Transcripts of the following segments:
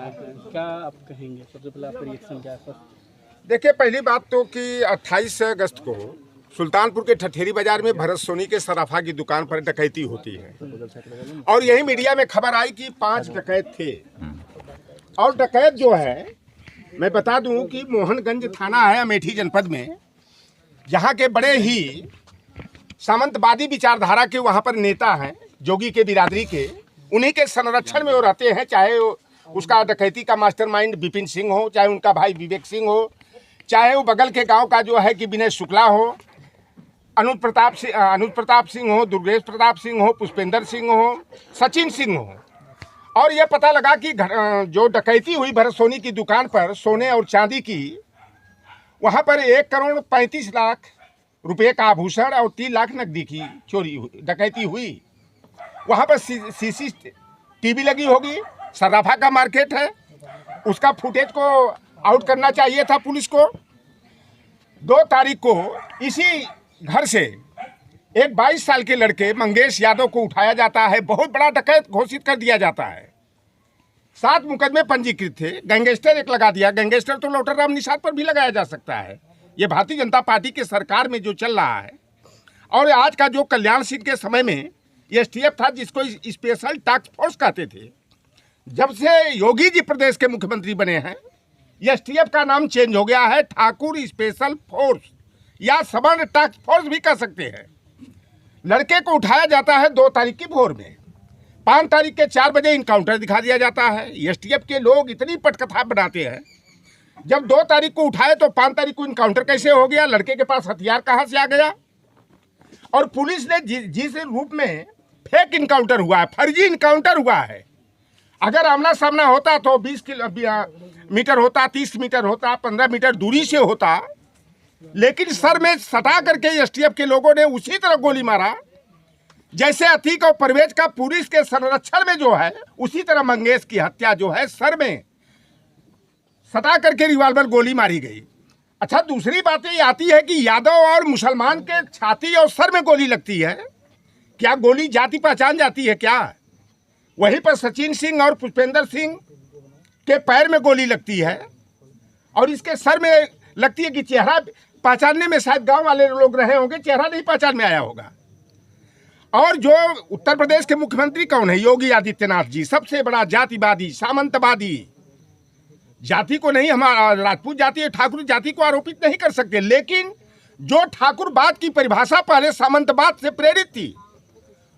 आए हैं, क्या आप कहेंगे? सबसे पहले आपका रिएक्शन क्या है? देखिए, पहली बात तो कि 28 अगस्त को सुल्तानपुर के ठठेरी बाजार में भरत सोनी के सराफा की दुकान पर डकैती होती है और यही मीडिया में खबर आई कि 5 डकैत थे। और डकैत जो है, मैं बता दूं कि मोहनगंज थाना है अमेठी जनपद में, जहां के बड़े ही सामंतवादी विचारधारा के वहां पर नेता हैं, जोगी के बिरादरी के, उन्हीं के संरक्षण में वो रहते हैं। चाहे उसका डकैती का मास्टरमाइंड विपिन सिंह हो, चाहे उनका भाई विवेक सिंह हो, चाहे वो बगल के गांव का जो है कि विनय शुक्ला हो, अनुज प्रताप सिंह हो, दुर्गेश प्रताप सिंह हो, पुष्पेंद्र सिंह हो, सचिन सिंह हो। और यह पता लगा कि जो डकैती हुई भरत सोनी की दुकान पर सोने और चांदी की, वहां पर 1,35,00,000 रुपये का आभूषण और 3 लाख नकदी की डकैती हुई। वहां पर CCTV लगी होगी, सराफा का मार्केट है, उसका फुटेज को आउट करना चाहिए था पुलिस को। 2 तारीख को इसी घर से एक 22 साल के लड़के मंगेश यादव को उठाया जाता है, बहुत बड़ा डकैत घोषित कर दिया जाता है। 7 मुकदमे पंजीकृत थे, गैंगस्टर एक लगा दिया। गैंगस्टर तो लोटरराम निषाद पर भी लगाया जा सकता है। ये भारतीय जनता पार्टी के सरकार में जो चल रहा है। और आज का जो कल्याण सिंह के समय में STF था, जिसको स्पेशल टास्क फोर्स कहते थे, जब से योगी जी प्रदेश के मुख्यमंत्री बने हैं, STF का नाम चेंज हो गया है, ठाकुर स्पेशल फोर्स या सवर्ण टास्क फोर्स भी कह सकते हैं। लड़के को उठाया जाता है 2 तारीख की भोर में, 5 तारीख के 4 बजे इनकाउंटर दिखा दिया जाता है। STF के लोग इतनी पटकथा बनाते हैं, जब 2 तारीख को उठाए तो 5 तारीख को इनकाउंटर कैसे हो गया? लड़के के पास हथियार कहाँ से आ गया? और पुलिस ने जिस रूप में फेक इनकाउंटर हुआ है, फर्जी इनकाउंटर हुआ है। अगर आमना सामना होता तो 20 मीटर होता, 30 मीटर होता, 15 मीटर दूरी से होता, लेकिन सर में सटा करके STF के लोगों ने उसी तरह गोली मारा जैसे अतीक और परवेज का पुलिस के संरक्षण में जो है, उसी तरह मंगेश की हत्या जो है सर में सटा करके रिवाल्वर गोली मारी गई। अच्छा, दूसरी बात ये आती है कि यादव और मुसलमान के छाती और सर में गोली लगती है, क्या गोली जाति पहचान जाती है क्या? वहीं पर सचिन सिंह और पुष्पेंद्र सिंह के पैर में गोली लगती है और इसके सर में लगती है कि चेहरा पहचानने में शायद गांव वाले लोग रहे होंगे, चेहरा नहीं पहचान में आया होगा। और जो उत्तर प्रदेश के मुख्यमंत्री कौन है? योगी आदित्यनाथ जी, सबसे बड़ा जातिवादी, सामंतवादी। जाति को नहीं, हमारा राजपूत जाति और ठाकुर जाति को आरोपित नहीं कर सकते, लेकिन जो ठाकुरवाद की परिभाषा पहले सामंतवाद से प्रेरित थी,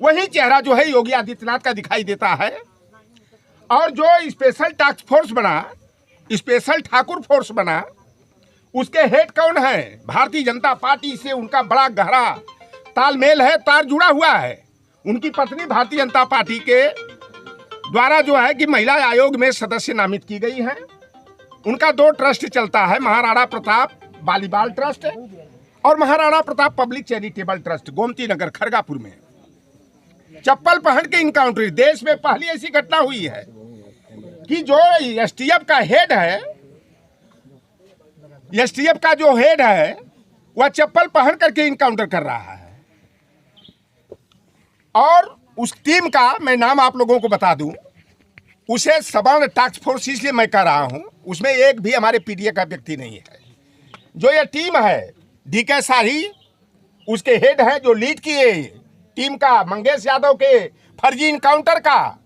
वही चेहरा जो है योगी आदित्यनाथ का दिखाई देता है। और जो स्पेशल टास्क फोर्स बना, स्पेशल ठाकुर फोर्स बना, उसके हेड कौन है? भारतीय जनता पार्टी से उनका बड़ा गहरा तालमेल है, तार जुड़ा हुआ है। उनकी पत्नी भारतीय जनता पार्टी के द्वारा जो है कि महिला आयोग में सदस्य नामित की गई हैं। उनका 2 ट्रस्ट चलता है, महाराणा प्रताप बालीबाल ट्रस्ट और Maharana Pratap public charitable trust, Gomti Nagar Khargapur में। चप्पल पहन के इनकाउंटर, देश में पहली ऐसी घटना हुई है कि जो STF का हेड है, STF का जो हेड है, वह चप्पल पहन करके इनकाउंटर कर रहा है। और उस टीम का मैं नाम आप लोगों को बता दूं, उसे सवर्ण टास्क फोर्स इसलिए मैं कह रहा हूं, उसमें एक भी हमारे PDA का व्यक्ति नहीं है। जो ये टीम है, DK शाही उसके हेड है, जो लीड किए टीम का, मंगेश यादव के फर्जी इनकाउंटर का,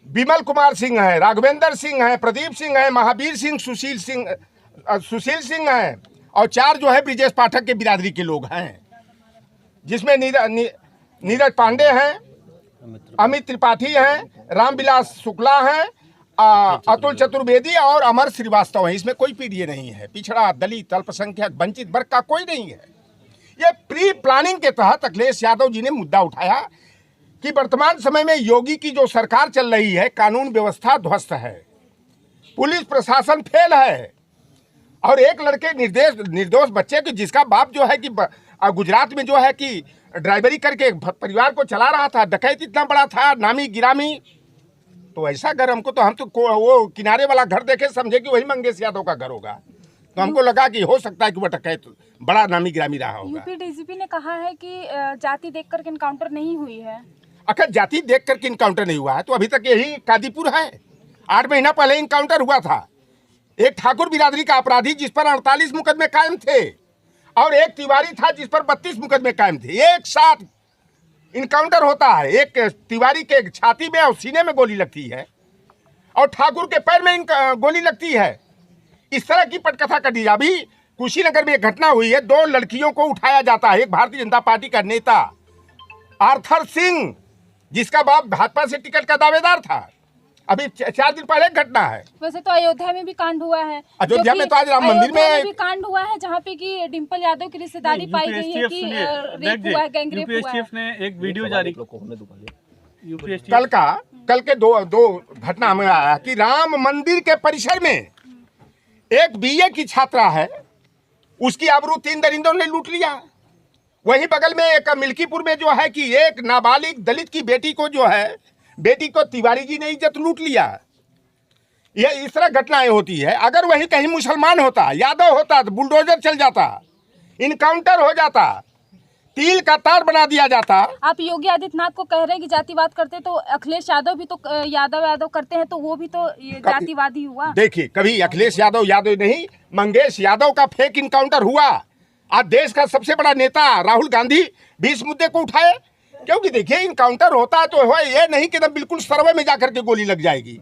विमल कुमार सिंह है, राघवेंद्र सिंह है, प्रदीप सिंह है, महावीर सिंह, सुशील सिंह है, और 4 जो है ब्रिजेश पाठक के बिरादरी के लोग हैं, जिसमें नीरज पांडे हैं, अमित त्रिपाठी हैं, रामविलास शुक्ला हैं, अतुल चतुर्वेदी और अमर श्रीवास्तव हैं। इसमें कोई PDA नहीं है, पिछड़ा, दलित, अल्पसंख्यक, वंचित वर्ग का कोई नहीं है। ये प्री प्लानिंग के तहत अखिलेश यादव जी ने मुद्दा उठाया कि वर्तमान समय में योगी की जो सरकार चल रही है, कानून व्यवस्था ध्वस्त है, पुलिस प्रशासन फेल है, और एक लड़के निर्दोष बच्चे के, जिसका बाप जो है कि गुजरात में जो है कि ड्राइवरी करके परिवार को चला रहा था, डकैत इतना बड़ा था, नामी गिरामी, तो ऐसा घर हम तो वो किनारे वाला घर देखे समझे कि वही मंगेश यादव का घर होगा। तो हमको लगा कि हो सकता है कि वो डकैत बड़ा नामी गिरामी रहा होगा। यूपी DGP ने कहा है कि जाति देख करके इनकाउंटर नहीं हुई है। अगर जाति देख करके इनकाउंटर नहीं हुआ है तो अभी तक यही कादीपुर है। 8 महीना पहले इनकाउंटर हुआ था। एक ठाकुर बिरादरी का अपराधी जिस पर 48 मुकदमे कायम थे और एक तिवारी था जिस पर 32 मुकदमे कायम थे। एक साथ इनकाउंटर होता है, एक तिवारी के छाती में और सीने में गोली लगती है और ठाकुर के पैर में गोली लगती है। इस तरह की पटकथा कटी। अभी कुशीनगर में एक घटना हुई है, 2 लड़कियों को उठाया जाता है। एक भारतीय जनता पार्टी का नेता आर्थर सिंह, जिसका बाप भाजपा से टिकट का दावेदार था, अभी 4 दिन पहले घटना है। वैसे तो अयोध्या में भी कांड हुआ है, अयोध्या में तो आज राम मंदिर में भी कांड हुआ है जहाँ पे कि डिम्पल यादव की रिश्तेदारी पाई गई है कि रेप हुआ है, गैंगरेप हुआ है। ने एक वीडियो जारी कल के दो घटना में आया कि राम मंदिर के परिसर में एक बीए की छात्रा है, उसकी आबरू 3 दरिंदों ने लूट लिया। वहीं बगल में एक मिल्कीपुर में जो है कि एक नाबालिग दलित की बेटी को तिवारी जी ने इज्जत लूट लिया। ये इस तरह घटनाएं होती है। अगर वहीं कहीं मुसलमान होता, यादव होता तो बुलडोजर चल जाता, इनकाउंटर हो जाता, तिल का तार बना दिया जाता। आप योगी आदित्यनाथ को कह रहे हैं कि जातिवाद करते, तो अखिलेश यादव भी तो यादव करते हैं, तो वो भी तो ये जातिवादी हुआ। देखिए, कभी अखिलेश यादव नहीं, मंगेश यादव का फेक इनकाउंटर हुआ। आज देश का सबसे बड़ा नेता राहुल गांधी भी इस मुद्दे को उठाए, क्योंकि देखिए इनकाउंटर होता है तो ये नहीं कि एकदम बिल्कुल सर्वे में जाकर के गोली लग जाएगी,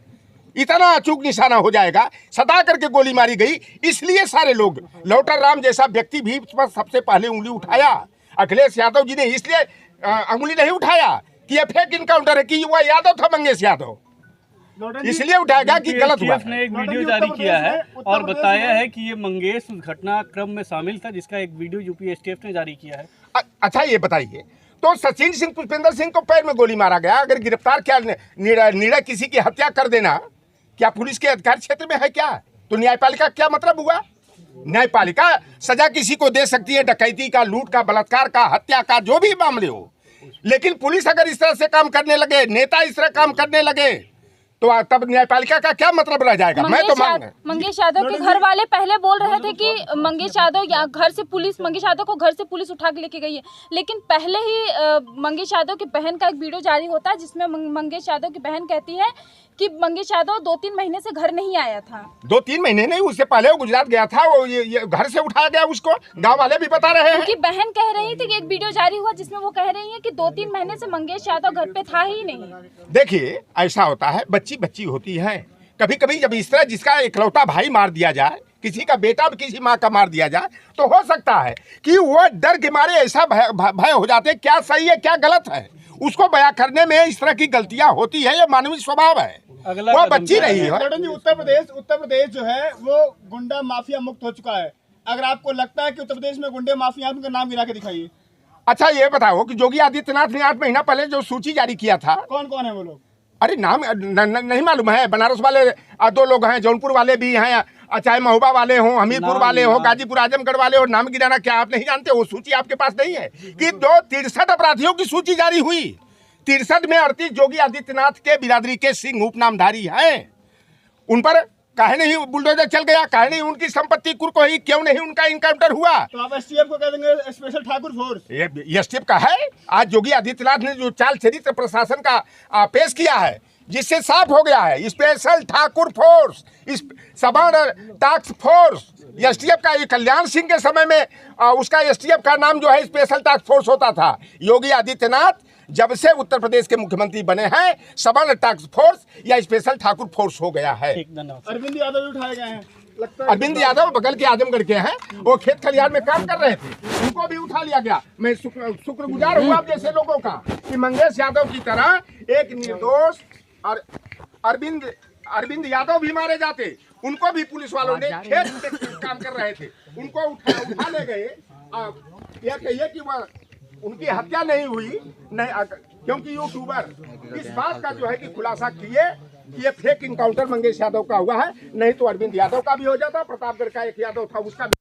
इतना अचूक निशाना हो जाएगा। सदा करके गोली मारी गई, इसलिए सारे लोग, लौटर राम जैसा व्यक्ति भी इस पर सबसे पहले उंगली उठाया। अखिलेश यादव जी ने इसलिए अंगुली नहीं उठाया कि ये फेक इनकाउंटर है, कि वो यादव था मंगेश यादव, इसलिए उठाएगा कि गलत हुआ। ने एक वीडियो जारी किया है और बताया है कि ये मंगेश उस घटनाक्रम में शामिल था, जिसका एक वीडियो यूपी एसटीएफ ने जारी किया है। अच्छा, ये बताइए, तो सचिन सिंह पुष्पेंद्र सिंह को पैर में गोली मारा गया, अगर गिरफ्तार क्या निर्णय किसी की हत्या कर देना क्या पुलिस के अधिकार क्षेत्र में है क्या? तो न्यायपालिका क्या मतलब हुआ? न्यायपालिका सजा किसी को दे सकती है, डकैती का, लूट का, बलात्कार का, हत्या का, जो भी मामले हो। लेकिन पुलिस अगर इस तरह से काम करने लगे, नेता इस तरह काम करने लगे, तो तब न्यायपालिका का क्या मतलब रह जाएगा? मैं तो मंगेश यादव के घर वाले पहले बोल रहे थे कि मंगेश यादव मंगेश यादव को घर से पुलिस उठा के लेके गई है, लेकिन पहले ही मंगेश यादव की बहन का एक वीडियो जारी होता है जिसमें मंगेश यादव की बहन कहती है कि मंगेश यादव 2-3 महीने से घर नहीं आया था। 2-3 महीने नहीं, उससे पहले वो गुजरात गया था, वो ये घर से उठाया गया उसको, गांव वाले भी बता रहे हैं। उनकी बहन कह रही थी कि एक वीडियो जारी हुआ जिसमें वो कह रही है कि 2-3 महीने से मंगेश यादव घर पे था ही नहीं। देखिए, ऐसा होता है, बच्ची होती है, कभी कभी जब इस तरह जिसका इकलौता भाई मार दिया जाए, किसी का बेटा भी किसी माँ का मार दिया जाए, तो हो सकता है कि वो डर के मारे ऐसा भय हो जाते, क्या सही है क्या गलत है, उसको बयां करने में इस तरह की गलतियां होती है, ये मानवीय स्वभाव है। वो बच्ची रही है। उत्तर प्रदेश जो है वो गुंडा माफिया मुक्त हो चुका है। अगर आपको लगता है कि उत्तर प्रदेश में गुंडे माफिया, उनका नाम गिरा के दिखाइए। अच्छा, ये बताओ कि योगी आदित्यनाथ ने 8 महीना पहले जो सूची जारी किया था, कौन कौन है वो लोग? अरे नाम नहीं मालूम है। बनारस वाले 2 लोग हैं, जौनपुर वाले भी हैं, चाहे महोबा वाले हों, हमीरपुर वाले हों, गाजीपुर आजमगढ़ वाले हो, नाम गिराना क्या आप नहीं जानते? वो सूची आपके पास नहीं है कि 63 अपराधियों की सूची जारी हुई। 63 में 38 योगी आदित्यनाथ के बिरादरी के सिंह उपनामधारी हैं। उन पर काहे नहीं बुलडोजर चल गया? काहे नहीं उनकी संपत्ति कुर्क हुई? क्यों नहीं उनका इनकाउंटर हुआ? तो आप एसटीएफ को कह देंगे स्पेशल ठाकुर फोर्स? ये एसटीएफ का है। आज योगी आदित्यनाथ ने जो चाल चरित्र प्रशासन का पेश किया है, जिससे साफ हो गया है, स्पेशल ठाकुर फोर्स, सवार्ण टास्क फोर्स, एसटीएफ का। कल्याण सिंह के समय में उसका एसटीएफ का नाम जो है स्पेशल टास्क फोर्स होता था। योगी आदित्यनाथ जब से उत्तर प्रदेश के मुख्यमंत्री बने हैं, सवार्ण टास्क फोर्स या स्पेशल ठाकुर फोर्स हो गया है। अरविंद यादव भी उठाए गए हैं, लगता है। अरविंद यादव बगल के आजमगढ़ के हैं, वो खेत खलिहान में काम कर रहे थे, उनको भी उठा लिया गया। मैं शुक्रगुजार हूँ आप जैसे लोगों का कि मंगेश यादव की तरह एक निर्दोष और अरविंद यादव भी मारे जाते, उनको भी पुलिस वालों ने खेत में काम कर रहे थे, उनको उठा ले गए। यह कहिए कि वह उनकी हत्या नहीं हुई, नहीं, क्योंकि यूट्यूबर इस बात का जो है कि खुलासा किए कि ये फेक इनकाउंटर मंगेश यादव का हुआ है, नहीं तो अरविंद यादव का भी हो जाता, प्रतापगढ़ का एक यादव था उसका भी।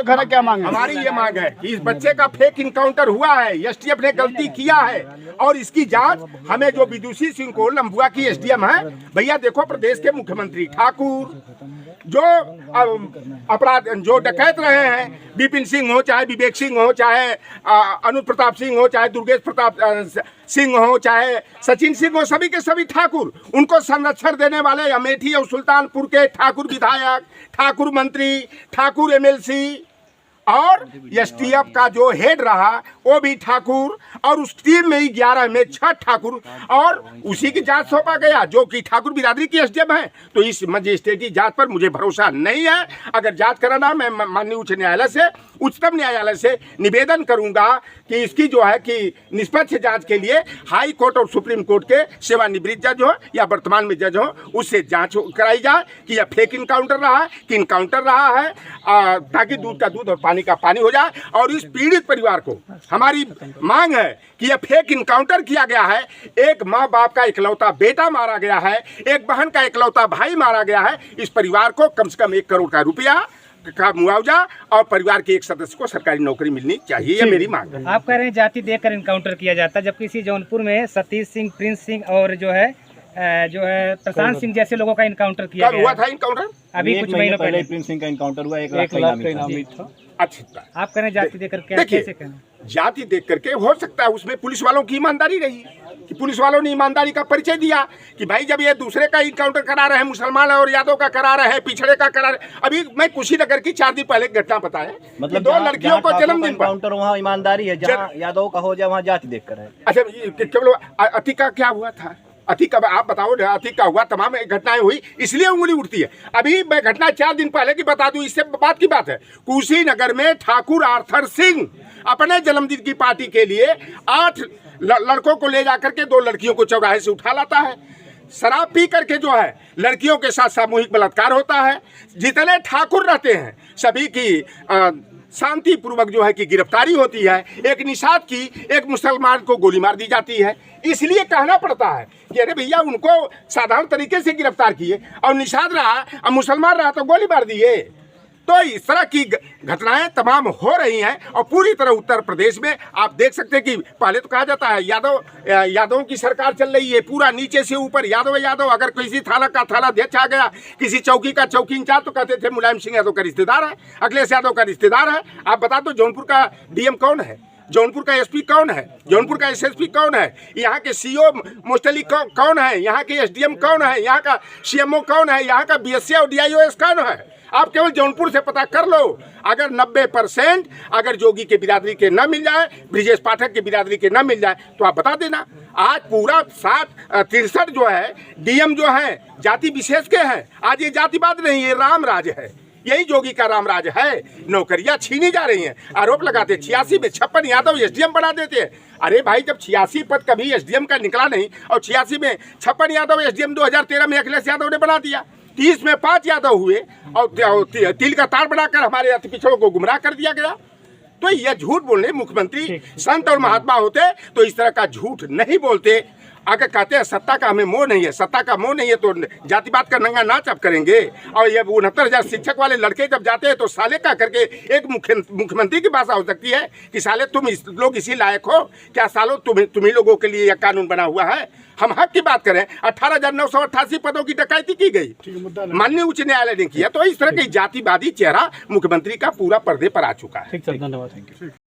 घर क्या मांग है? हमारी ये मांग है कि इस बच्चे का फेक इनकाउंटर हुआ है, एसटीएफ ने गलती किया है और इसकी जांच हमें जो विदुषी सिंह को लंबुआ की एसडीएम है, भैया देखो प्रदेश के मुख्यमंत्री ठाकुर, जो अपराध जो डकैत रहे हैं, विपिन सिंह हो, चाहे विवेक सिंह हो, चाहे अनुप प्रताप सिंह हो, चाहे दुर्गेश प्रताप सिंह हो, चाहे सचिन सिंह हो, सभी के सभी ठाकुर, उनको संरक्षण देने वाले अमेठी और सुल्तानपुर के ठाकुर विधायक, ठाकुर मंत्री, ठाकुर एमएलसी और एसटीएफ का जो हेड रहा वो भी ठाकुर, और उस टीम में ही 11 में 6 ठाकुर, और उसी की जांच सौंपा गया जो कि ठाकुर बिरादरी की एसडीएम है। तो इस मजिस्ट्रेटी जांच पर मुझे भरोसा नहीं है। अगर जांच कराना, मैं माननीय उच्च न्यायालय से, उच्चतम न्यायालय से निवेदन करूंगा कि इसकी जो है कि निष्पक्ष जांच के लिए हाई कोर्ट और सुप्रीम कोर्ट के सेवानिवृत्त जज हो या वर्तमान में जज हो, उससे जांच कराई जाए कि यह फेक इनकाउंटर रहा है कि इनकाउंटर रहा है, ताकि दूध का दूध और पानी का पानी हो जाए। और इस पीड़ित परिवार को हमारी मांग है कि यह फेक इनकाउंटर किया गया है, एक माँ बाप का इकलौता बेटा मारा गया है, एक बहन का इकलौता भाई मारा गया है। इस परिवार को कम से कम 1 करोड़ का रुपया का मुआवजा और परिवार के एक सदस्य को सरकारी नौकरी मिलनी चाहिए, ये मेरी मांग है। आप कह रहे हैं जाति देखकर इनकाउंटर किया जाता है, जबकि इसी जौनपुर में सतीश सिंह, प्रिंस सिंह और जो है प्रशांत सिंह जैसे लोगों का इनकाउंटर किया कब हुआ था इनकाउंटर? अभी कुछ महीनों पहले प्रिंस सिंह का इनकाउंटर हुआ, 1 1 लाख का इनामी था। अच्छा, आप कह रहे हैं जाति देखकर क्या, देखिए, कैसे कहें? जाति देख करके हो सकता है उसमें पुलिस वालों की ईमानदारी रही कि पुलिस वालों ने ईमानदारी का परिचय दिया कि भाई जब ये दूसरे का इनकाउंटर करा रहे हैं, मुसलमान और यादव का करा रहे हैं, पिछड़े का करा रहे। अभी मैं कुशीनगर की 4 दिन पहले घटना बताया, मतलब 2 लड़कियों को जन्मदिन पर इनकाउंटर वहाँ ईमानदारी है, जहाँ यादव का हो जाए वहाँ जाति देखकर है। अच्छा, केवल अति का क्या हुआ था? अति का आप बताओ, अति का हुआ, तमाम घटनाएं हुई, इसलिए उंगली उठती है। अभी मैं घटना 4 दिन पहले की बता दूं, इससे बात की बात है। कुशीनगर में ठाकुर आर्थर सिंह अपने जन्मदिन की पार्टी के लिए 8 लड़कों को ले जाकर के 2 लड़कियों को चौराहे से उठा लाता है। शराब पी करके जो है लड़कियों के साथ सामूहिक बलात्कार होता है। जितने ठाकुर रहते हैं सभी की शांति पूर्वक जो है कि गिरफ्तारी होती है। एक निषाद की, एक मुसलमान को गोली मार दी जाती है। इसलिए कहना पड़ता है कि अरे भैया, उनको साधारण तरीके से गिरफ्तार किए और निषाद रहा और मुसलमान रहा तो गोली मार दिए। तो इस तरह की घटनाएं तमाम हो रही हैं और पूरी तरह उत्तर प्रदेश में आप देख सकते हैं कि पहले तो कहा जाता है यादवों की सरकार चल रही है, पूरा नीचे से ऊपर यादव यादव। अगर किसी थाना का थाना अध्यक्ष आ गया, किसी चौकी का चौकी इंचार्ज, तो कहते थे मुलायम सिंह यादव का रिश्तेदार है, अखिलेश यादव का रिश्तेदार है। आप बता दो जौनपुर का डीएम कौन है, जौनपुर का एसपी कौन है, जौनपुर का एसएसपी कौन है, यहाँ के सीओ मोस्टली कौन है, यहाँ के एसडीएम कौन है, यहाँ का सीएमओ कौन है, यहाँ का बीएससी और डीआईओएस कौन है। आप केवल जौनपुर से पता कर लो। अगर 90% अगर जोगी के बिरादरी के न मिल जाए, ब्रिजेश पाठक के बिरादरी के न मिल जाए, तो आप बता देना। आज पूरा 63 जो है डीएम जो है जाति विशेष के हैं। आज ये जातिवाद नहीं, ये राम राज है, यही जोगी का रामराज है। नौकरियां छीनी जा रही हैं, आरोप लगाते 86 में 56 यादव एसडीएम बना देते हैं। अरे भाई, जब 86 पद कभी एसडीएम का निकला नहीं और 86 में 56 यादव एसडीएम 2013 में अखिलेश यादव ने बना दिया, 30 में 5 यादव हुए और तिल का तार बनाकर हमारे अति पिछड़ों को गुमराह कर दिया गया। तो यह झूठ बोलने मुख्यमंत्री संत और महात्मा होते तो इस तरह का झूठ नहीं बोलते। अगर कहते हैं सत्ता का हमें मोह नहीं है, सत्ता का मोह नहीं है तो जातिवाद का नंगा नाच अब करेंगे। और ये 69,000 शिक्षक वाले लड़के जब जाते हैं तो साले का करके एक मुख्यमंत्री की भाषा हो सकती है कि साले तुम लोग इसी लायक हो क्या? सालों तुम्ही लोगों के लिए यह कानून बना हुआ है। हम हक की बात करें, 18,988 पदों की डकैती की गई, माननीय उच्च न्यायालय ने किया। तो इस तरह की जातिवादी चेहरा मुख्यमंत्री का पूरा पर्दे पर आ चुका है। ठीक सर, धन्यवाद।